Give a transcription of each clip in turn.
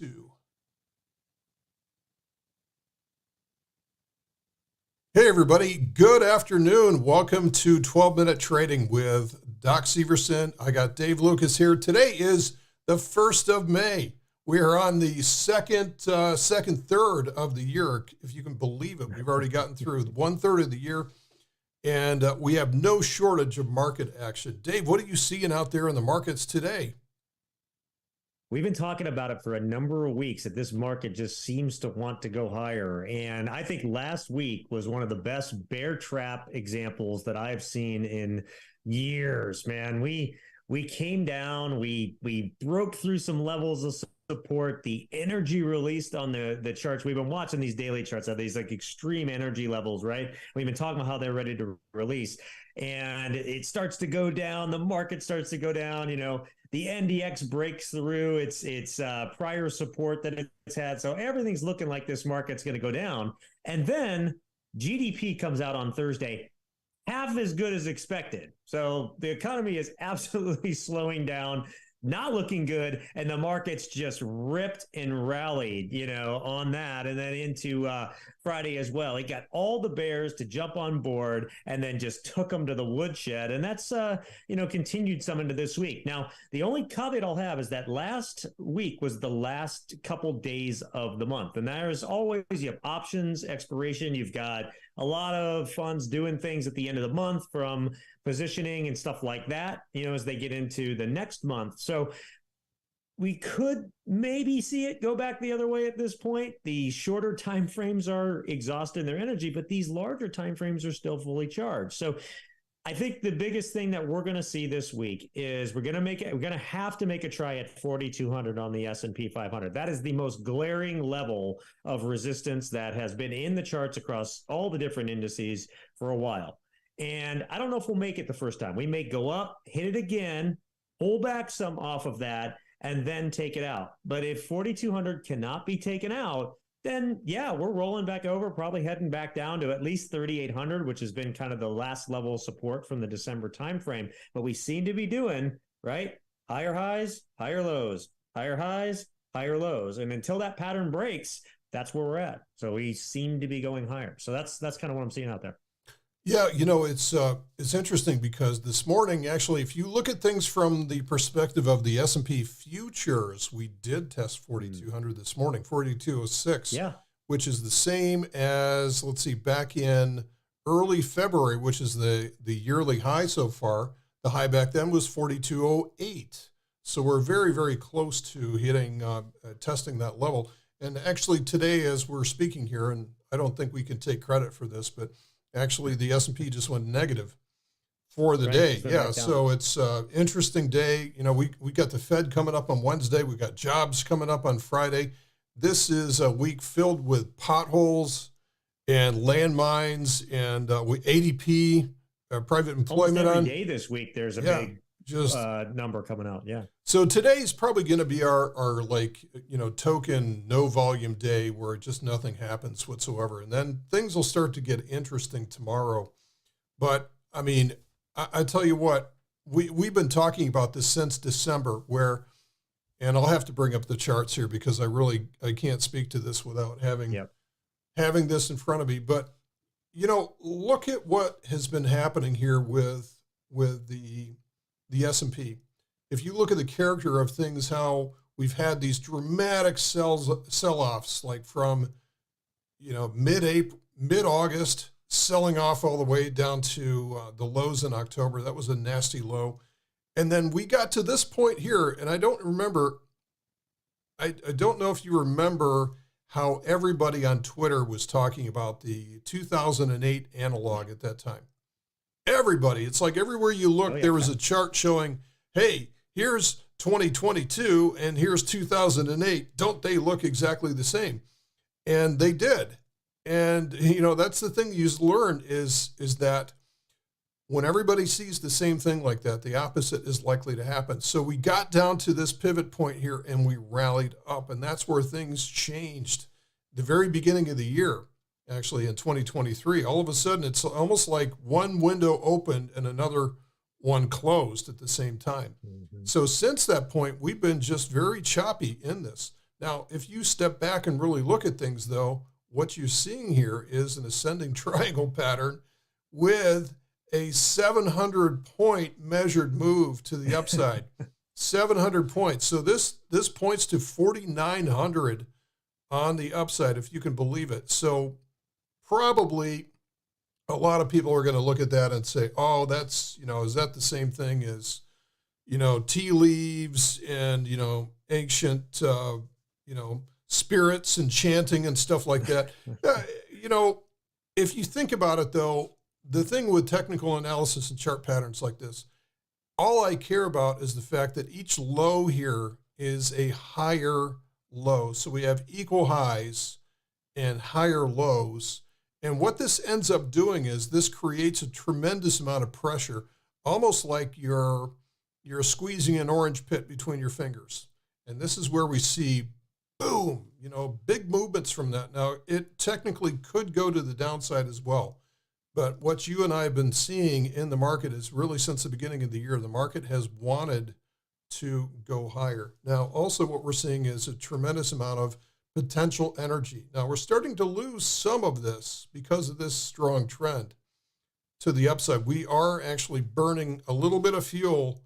2. Hey, everybody. Good afternoon. Welcome to 12-Minute Trading with Doc Severson. I got Dave Lukas here. Today is the 1st of May. We are on the second third of the year, if you can believe it. We've already gotten through 1/3 of the year, and we have no shortage of market action. Dave, what are you seeing out there in the markets today? We've been talking about it for a number of weeks that this market just seems to want to go higher. And I think last week was one of the best bear trap examples that I've seen in years, man. We came down, we broke through some levels of support. The energy released on the charts. We've been watching these daily charts at these like extreme energy levels, right? We've been talking about how they're ready to release. And it starts to go down. The market starts to go down, the NDX breaks through its prior support that it's had. So everything's looking like this market's going to go down. And then GDP comes out on Thursday, half as good as expected. So the economy is absolutely slowing down, not looking good. And the market's just ripped and rallied, on that. And then into Friday as well. It got all the bears to jump on board and then just took them to the woodshed. And that's, continued some into this week. Now, the only caveat I'll have is that last week was the last couple days of the month. And there's always, you have options expiration. You've got a lot of funds doing things at the end of the month from positioning and stuff like that, as they get into the next month. So we could maybe see it go back the other way at this point. The shorter time frames are exhausting their energy, but these larger time frames are still fully charged. So I think the biggest thing that we're going to see this week is we're going to have to make a try at 4,200 on the S&P 500. That is the most glaring level of resistance that has been in the charts across all the different indices for a while. And I don't know if we'll make it the first time. We may go up, hit it again, pull back some off of that, and then take it out. But if 4,200 cannot be taken out, then yeah, we're rolling back over, probably heading back down to at least 3,800, which has been kind of the last level of support from the December timeframe. But we seem to be doing, right? Higher highs, higher lows, higher highs, higher lows. And until that pattern breaks, that's where we're at. So we seem to be going higher. So that's kind of what I'm seeing out there. Yeah, it's interesting because this morning, actually, if you look at things from the perspective of the S&P futures, we did test 4,200 this morning, 4,206, which is the same as, back in early February, which is the yearly high so far. The high back then was 4,208. So we're very, very close to hitting, testing that level. And actually today, as we're speaking here, and I don't think we can take credit for this, but actually, the S&P just went negative for the day. Yeah, so it's an interesting day. We got the Fed coming up on Wednesday. We got jobs coming up on Friday. This is a week filled with potholes and landmines and ADP, private employment. Almost every day this week, there's a big number coming out. Yeah. So today's probably going to be our token no volume day where just nothing happens whatsoever. And then things will start to get interesting tomorrow. But I mean, I tell you what, we've been talking about this since December and I'll have to bring up the charts here because I can't speak to this without having this in front of me. But, look at what has been happening here with the S&P. If you look at the character of things, how we've had these dramatic sell-offs, like from, mid-August, selling off all the way down to the lows in October. That was a nasty low. And then we got to this point here, and I don't know if you remember how everybody on Twitter was talking about the 2008 analog at that time. Everybody, it's like everywhere you look, there was a chart showing, hey, here's 2022 and here's 2008. Don't they look exactly the same? And they did. And, that's the thing you learn is that when everybody sees the same thing like that, the opposite is likely to happen. So we got down to this pivot point here and we rallied up, and that's where things changed. The very beginning of the year, actually in 2023, all of a sudden it's almost like one window opened and another one closed at the same time. Mm-hmm. So since that point, we've been just very choppy in this. Now, if you step back and really look at things, though, what you're seeing here is an ascending triangle pattern with a 700 point measured move to the upside. 700 points. So this points to 4,900 on the upside, if you can believe it. So probably a lot of people are going to look at that and say, oh, that's, is that the same thing as, tea leaves and, ancient, spirits and chanting and stuff like that. If you think about it, though, the thing with technical analysis and chart patterns like this, all I care about is the fact that each low here is a higher low. So we have equal highs and higher lows. And what this ends up doing is this creates a tremendous amount of pressure, almost like you're squeezing an orange pit between your fingers. And this is where we see, boom, big movements from that. Now, it technically could go to the downside as well. But what you and I have been seeing in the market is really since the beginning of the year, the market has wanted to go higher. Now, also what we're seeing is a tremendous amount of potential energy. Now, we're starting to lose some of this because of this strong trend to the upside. We are actually burning a little bit of fuel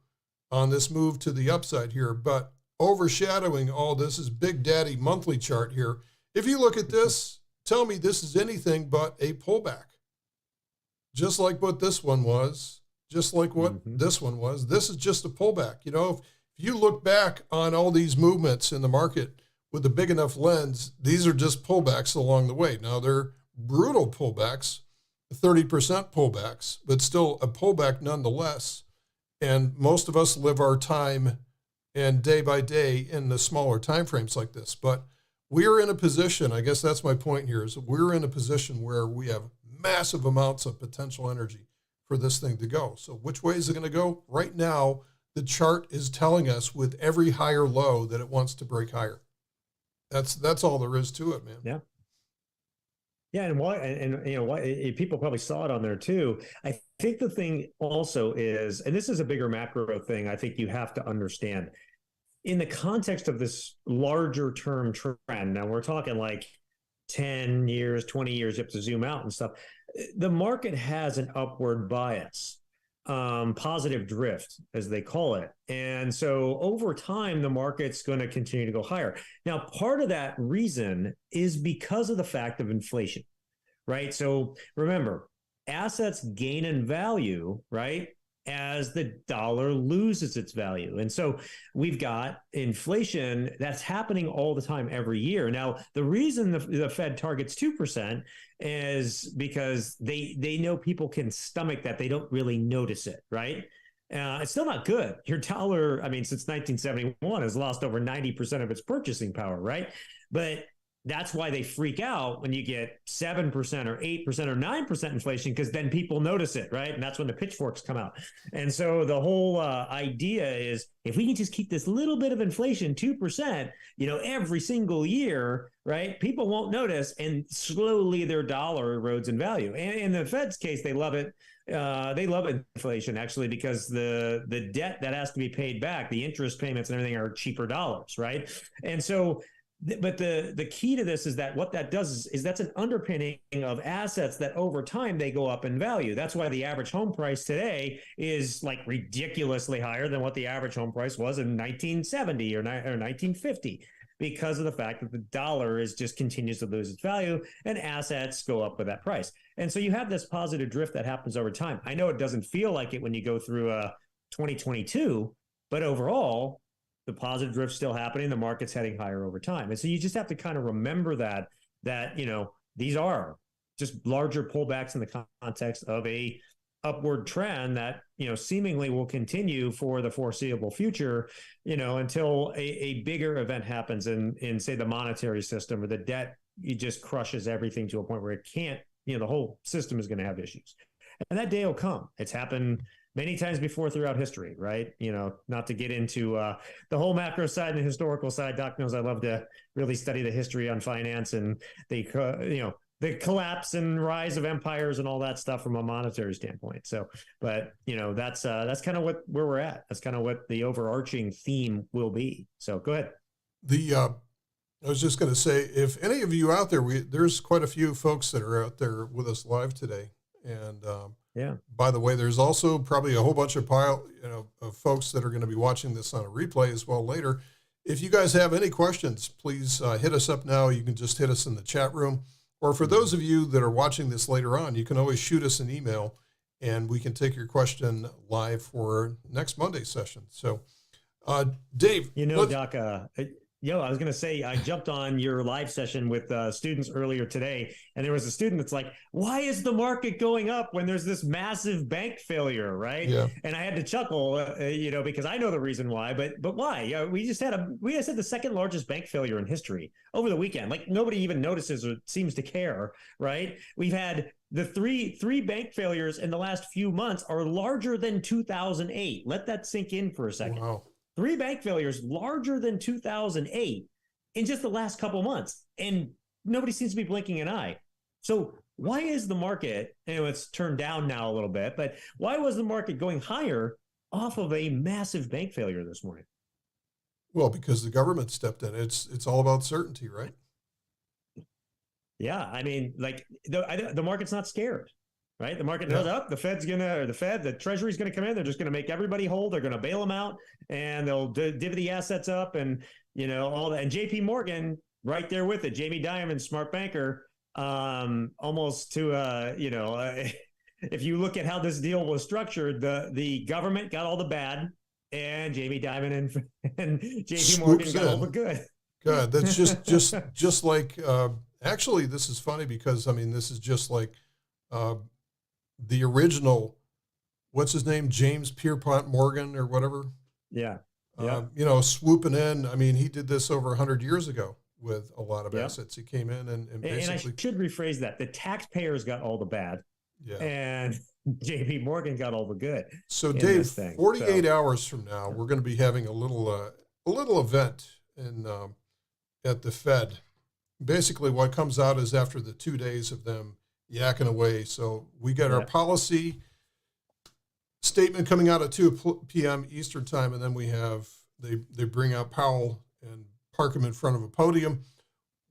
on this move to the upside here, but overshadowing all this is Big Daddy monthly chart here. If you look at this, tell me this is anything but a pullback. Just like what this one was, just like what this one was. This is just a pullback. If you look back on all these movements in the market with a big enough lens, these are just pullbacks along the way. Now, they're brutal pullbacks, 30% pullbacks, but still a pullback nonetheless. And most of us live our time and day by day in the smaller time frames like this. But we're in a position, I guess that's my point here, is we're in a position where we have massive amounts of potential energy for this thing to go. So which way is it going to go? Right now, the chart is telling us with every higher low that it wants to break higher. That's all there is to it, man. Yeah. Yeah, and people probably saw it on there too. I think the thing also is, and this is a bigger macro thing, I think you have to understand in the context of this larger term trend. Now we're talking like 10 years, 20 years, you have to zoom out and stuff. The market has an upward bias, positive drift, as they call it. And so over time, the market's going to continue to go higher. Now, part of that reason is because of the fact of inflation, right? So remember, assets gain in value, right, as the dollar loses its value. And so we've got inflation that's happening all the time every year. Now, the reason the Fed targets 2% is because they know people can stomach that. They don't really notice it, right? It's still not good. Your dollar, since 1971 has lost over 90% of its purchasing power, right? But that's why they freak out when you get 7% or 8% or 9% inflation, because then people notice it, right? And that's when the pitchforks come out. And so the whole idea is if we can just keep this little bit of inflation, 2%, every single year, right? People won't notice, and slowly their dollar erodes in value. And in the Fed's case, they love it. They love inflation, actually, because the debt that has to be paid back, the interest payments and everything are cheaper dollars, right? And so but the key to this is that what that does is that's an underpinning of assets that over time they go up in value. That's why the average home price today is like ridiculously higher than what the average home price was in 1970 or 1950, because of the fact that the dollar is just continues to lose its value and assets go up with that price. And so you have this positive drift that happens over time. I know it doesn't feel like it when you go through 2022, but overall, the positive drift's still happening. The market's heading higher over time. And so you just have to kind of remember that these are just larger pullbacks in the context of a upward trend that, seemingly will continue for the foreseeable future, until a bigger event happens in say the monetary system, or the debt, it just crushes everything to a point where it can't, the whole system is going to have issues. And that day will come. It's happened many times before throughout history, right? Not to get into the whole macro side and the historical side. Doc knows I love to really study the history on finance and the collapse and rise of empires and all that stuff from a monetary standpoint. So, but that's kind of where we're at. That's kind of what the overarching theme will be. So go ahead. I was just going to say, if any of you out there, there's quite a few folks that are out there with us live today. And Yeah. by the way, there's also probably a whole bunch of of folks that are going to be watching this on a replay as well later. If you guys have any questions, please hit us up now. You can just hit us in the chat room. Or for those of you that are watching this later on, you can always shoot us an email and we can take your question live for next Monday's session. So, Dave. Doc, I was going to say, I jumped on your live session with students earlier today, and there was a student that's like, why is the market going up when there's this massive bank failure, right? Yeah. And I had to chuckle, because I know the reason why, but why? We just had the second largest bank failure in history over the weekend. Like, nobody even notices or seems to care, right? We've had the three bank failures in the last few months are larger than 2008. Let that sink in for a second. Wow. 3 bank failures larger than 2008 in just the last couple months. And nobody seems to be blinking an eye. So why is the market, it's turned down now a little bit, but why was the market going higher off of a massive bank failure this morning? Well, because the government stepped in. It's all about certainty, right? Yeah. I mean, like the market's not scared. Right. The market knows up. The Treasury's going to come in. They're just going to make everybody whole. They're going to bail them out and they'll divvy the assets up and, all that. And JP Morgan right there with it. Jamie Dimon, smart banker, almost to, if you look at how this deal was structured, the government got all the bad and Jamie Dimon and JP Morgan got all the good. God, that's just like, actually, this is funny because, this is just like, the original, what's his name? James Pierpont Morgan or whatever. Yeah. Swooping in. He did this over 100 years ago with a lot of assets. He came in and basically. And I should rephrase that. The taxpayers got all the bad. Yeah. And JP Morgan got all the good. So Dave, 48 hours from now, we're going to be having a little event at the Fed. Basically what comes out is after the 2 days of them yakking away. So we got our policy statement coming out at 2 p.m. Eastern time, and then we have they bring out Powell and park him in front of a podium.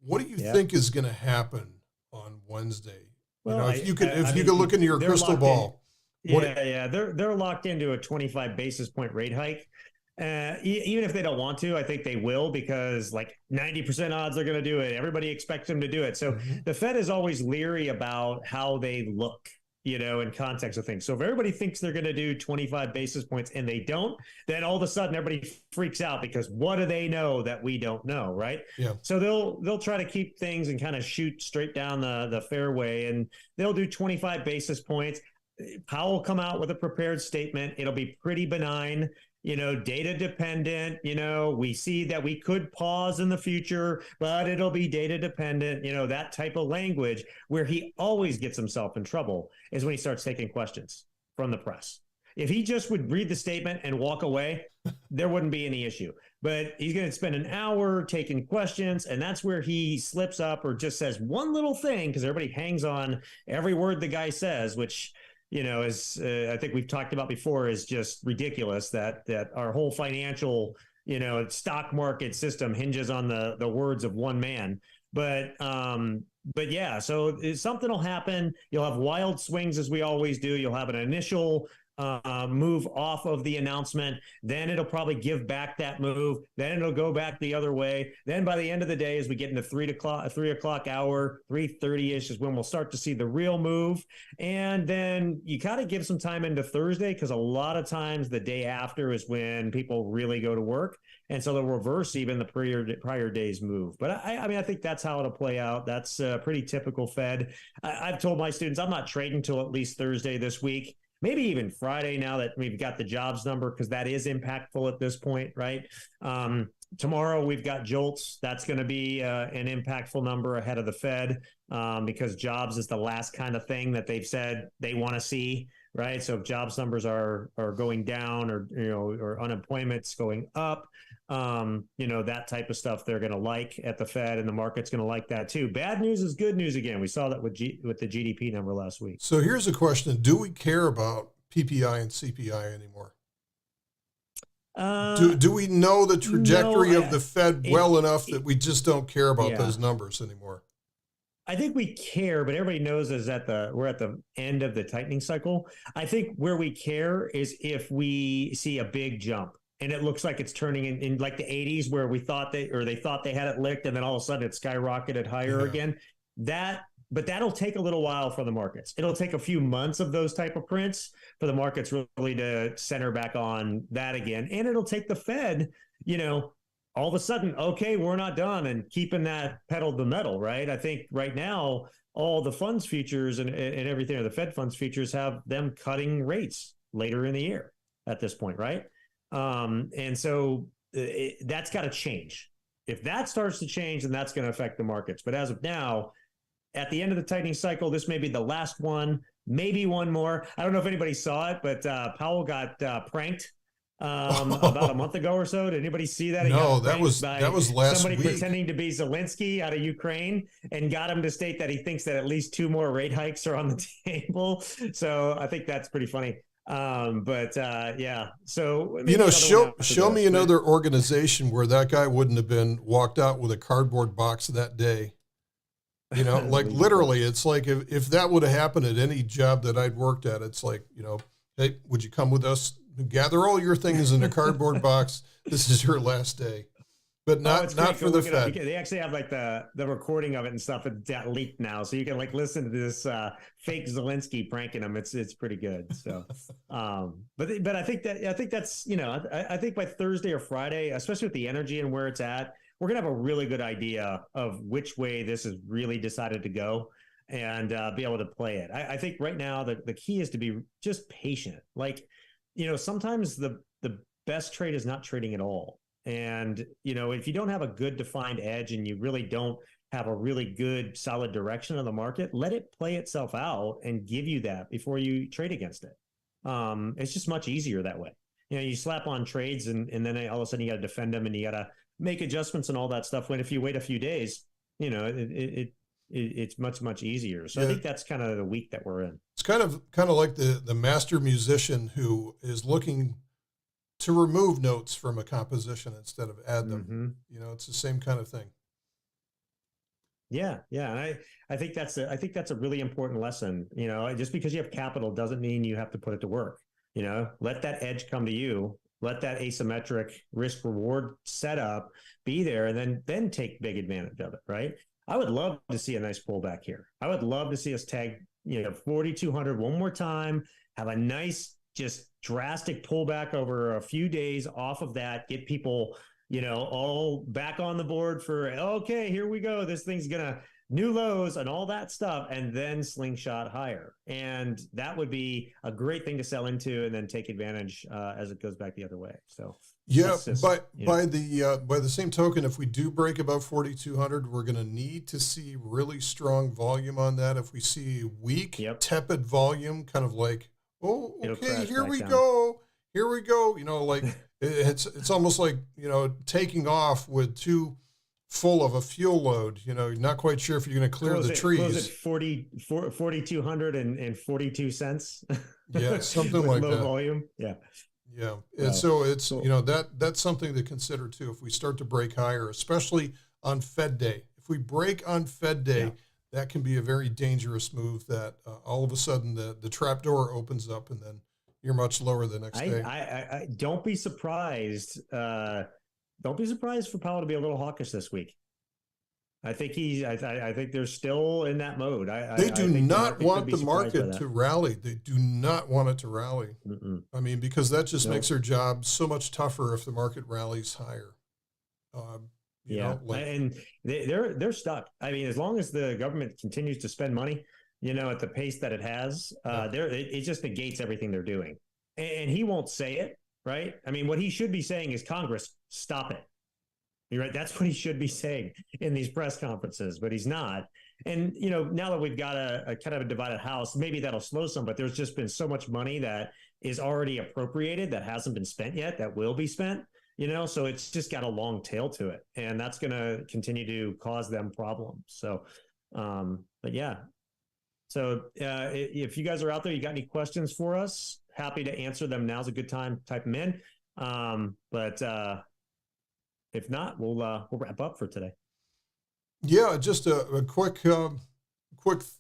What do you think is going to happen on Wednesday? Well, if you could look into your crystal ball. They're locked into a 25 basis point rate hike. Even if they don't want to, I think they will because like 90% odds they're going to do it. Everybody expects them to do it. So the Fed is always leery about how they look, in context of things. So if everybody thinks they're going to do 25 basis points and they don't, then all of a sudden everybody freaks out because what do they know that we don't know, right? Yeah. So they'll try to keep things and kind of shoot straight down the fairway, and they'll do 25 basis points. Powell will come out with a prepared statement. It'll be pretty benign. Data dependent, we see that we could pause in the future, but it'll be data dependent, that type of language. Where he always gets himself in trouble is when he starts taking questions from the press. If he just would read the statement and walk away, there wouldn't be any issue. But he's going to spend an hour taking questions, and that's where he slips up or just says one little thing because everybody hangs on every word the guy says, which as I think we've talked about before, is just ridiculous that our whole financial, stock market system hinges on the words of one man. But yeah, so something will happen. You'll have wild swings as we always do. You'll have an initial move off of the announcement. Then it'll probably give back that move. Then it'll go back the other way. Then by the end of the day, as we get into 3 o'clock hour, 3:30-ish is when we'll start to see the real move. And then you kind of give some time into Thursday because a lot of times the day after is when people really go to work. And so they'll reverse even the prior day's move. But I think that's how it'll play out. That's pretty typical Fed. I've told my students I'm not trading till at least Thursday this week. Maybe even Friday now that we've got the jobs number, because that is impactful at this point, right? Tomorrow we've got JOLTS. That's going to be an impactful number ahead of the Fed because jobs is the last kind of thing that they've said they want to see, right? So if jobs numbers are going down or unemployment's going up, that type of stuff they're going to like at the Fed, and the market's going to like that too. Bad news is good news again. We saw that with the GDP number last week. So here's a question. Do we care about PPI and CPI anymore? Do we know the No, trajectory of the Fed well enough that we just don't care about yeah. those numbers anymore? I think we care, but everybody knows is we're at the end of the tightening cycle. I think where we care is if we see a big jump and it looks like it's turning in like the 80s where they thought they had it licked and then all of a sudden it skyrocketed higher Yeah. again. But that'll take a little while for the markets. It'll take a few months of those type of prints for the markets really to center back on that again. And it'll take the Fed, all of a sudden, okay, we're not done and keeping that pedal to the metal, right? I think right now, all the funds futures and everything, or the Fed funds futures have them cutting rates later in the year at this point, right? And so that's got to change. If that starts to change, then that's going to affect the markets. But as of now, at the end of the tightening cycle, this may be the last one, maybe one more. I don't know if anybody saw it, but Powell got pranked about a month ago or so. Did anybody see that? No, that was last somebody week. pretending to be Zelensky out of Ukraine and got him to state that he thinks that at least 2 more rate hikes are on the table. So I think that's pretty funny. Yeah. So show me another organization where that guy wouldn't have been walked out with a cardboard box that day. Like literally, it's like if that would have happened at any job that I'd worked at, it's like, hey, would you come with us? Gather all your things in a cardboard box. This is your last day. But not for the Fed. They actually have like the recording of it and stuff that leaked now, so you can like listen to this fake Zelensky pranking him. It's pretty good. So, but I think that's I think by Thursday or Friday, especially with the energy and where it's at, we're gonna have a really good idea of which way this is really decided to go and be able to play it. I think right now the key is to be just patient. Like, sometimes the best trade is not trading at all. And, if you don't have a good defined edge and you really don't have a really good solid direction of the market, let it play itself out and give you that before you trade against it. It's just much easier that way. You slap on trades and then all of a sudden you got to defend them and you got to make adjustments and all that stuff. When if you wait a few days, it's much easier. So yeah. I think that's kind of the week that we're in. It's kind of like the master musician who is looking to remove notes from a composition instead of add them. Mm-hmm. It's the same kind of thing. Yeah. And I think that's a really important lesson. Just because you have capital doesn't mean you have to put it to work. Let that edge come to you. Let that asymmetric risk reward setup be there, and then take big advantage of it. Right. I would love to see a nice pullback here. I would love to see us tag 4,200 one more time. Have a nice, just drastic pullback over a few days off of that. Get people, all back on the board for, okay, here we go. This thing's gonna new lows and all that stuff, and then slingshot higher. And that would be a great thing to sell into and then take advantage as it goes back the other way. So yeah, but by the same token, if we do break above 4,200, we're going to need to see really strong volume on that. If we see weak, tepid volume, kind of like, oh, okay, here we go. Like it's almost like taking off with too full of a fuel load. You're not quite sure if you're going to clear the trees. Close at 4,200 and 42 cents. Yeah, something like low that. Volume. Yeah. Yeah. And so it's, that's something to consider too. If we start to break higher, especially on Fed day, if we break on Fed day, that can be a very dangerous move that all of a sudden the trap door opens up and then you're much lower the next day. I don't be surprised. Don't be surprised for Powell to be a little hawkish this week. I think I think they're still in that mode. They do not want the market to rally. They do not want it to rally. Mm-mm. I mean, because that just makes their job so much tougher if the market rallies higher. And they're stuck. I mean, as long as the government continues to spend money, at the pace that it has, it just negates everything they're doing. And he won't say it, right? I mean, what he should be saying is, Congress, stop it. You're right. That's what he should be saying in these press conferences, but he's not. And, now that we've got a kind of a divided house, maybe that'll slow some, but there's just been so much money that is already appropriated that hasn't been spent yet, that will be spent, so it's just got a long tail to it. And that's going to continue to cause them problems. So, but yeah. So if you guys are out there, you got any questions for us, happy to answer them. Now's a good time. Type them in. But if not, we'll wrap up for today. Yeah, just a quick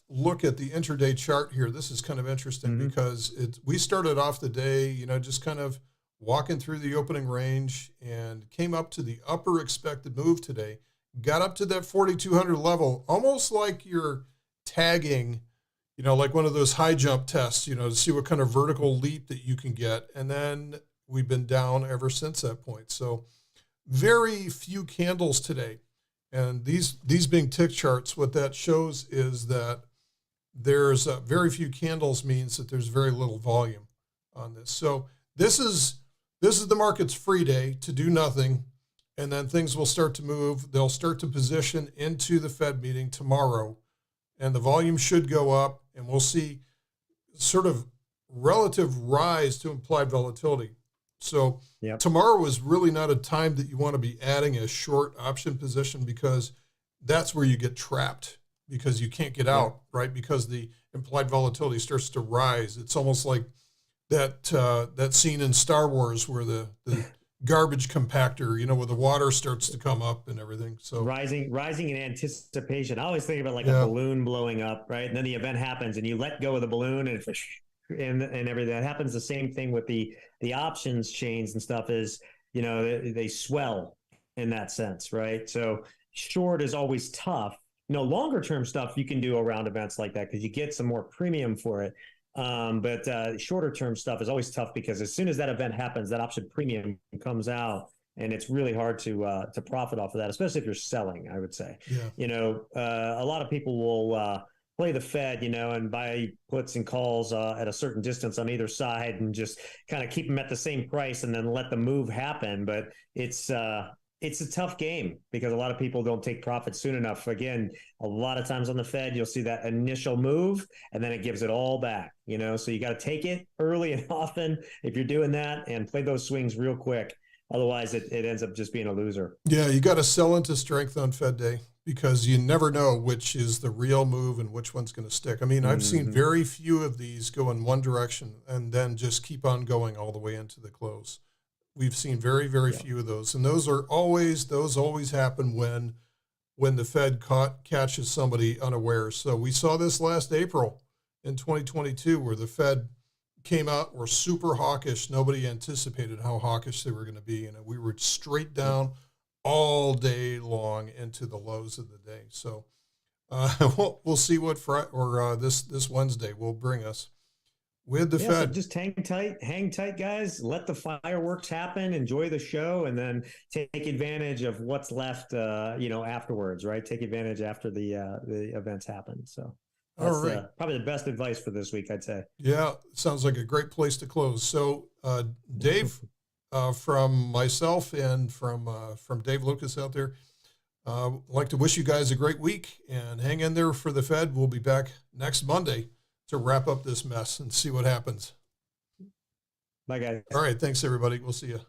look at the intraday chart here. This is kind of interesting because we started off the day, just kind of walking through the opening range and came up to the upper expected move today, got up to that 4,200 level, almost like you're tagging, like one of those high jump tests, to see what kind of vertical leap that you can get. And then we've been down ever since that point. So very few candles today. And these being tick charts, what that shows is that there's very few candles means that there's very little volume on this. So this is the market's free day to do nothing, and then things will start to move. They'll start to position into the Fed meeting tomorrow, and the volume should go up, and we'll see sort of relative rise to implied volatility. So tomorrow is really not a time that you want to be adding a short option position, because that's where you get trapped because you can't get out, right? Because the implied volatility starts to rise. It's almost like that scene in Star Wars where the garbage compactor, where the water starts to come up and everything. So rising in anticipation. I always think about like a balloon blowing up, right? And then the event happens and you let go of the balloon and and everything. That happens the same thing with the options chains and stuff is, they swell in that sense, right? So short is always tough. Longer term stuff you can do around events like that because you get some more premium for it. But shorter term stuff is always tough because as soon as that event happens, that option premium comes out, and it's really hard to profit off of that, especially if you're selling, I would say. A lot of people will play the Fed, and buy puts and calls at a certain distance on either side and just kind of keep them at the same price and then let the move happen. But it's a tough game because a lot of people don't take profit soon enough. Again, a lot of times on the Fed, you'll see that initial move and then it gives it all back, so you got to take it early and often if you're doing that and play those swings real quick. Otherwise, it ends up just being a loser. Yeah, you got to sell into strength on Fed Day because you never know which is the real move and which one's going to stick. I mean, I've seen very few of these go in one direction and then just keep on going all the way into the close. We've seen very, very few of those. And those always happen when the Fed catches somebody unawares. So we saw this last April in 2022 where the Fed came out, were super hawkish. Nobody anticipated how hawkish they were going to be. And we were straight down all day long into the lows of the day. So we'll see what this Wednesday will bring us. With the Fed. So just hang tight, guys. Let the fireworks happen. Enjoy the show, and then take advantage of what's left. Afterwards, right? Take advantage after the events happen. So that's all right. Probably the best advice for this week, I'd say. Yeah, sounds like a great place to close. So, Dave, from myself and from Dave Lukas out there, I'd like to wish you guys a great week and hang in there for the Fed. We'll be back next Monday to wrap up this mess and see what happens. Bye, guys. All right. Thanks, everybody. We'll see you.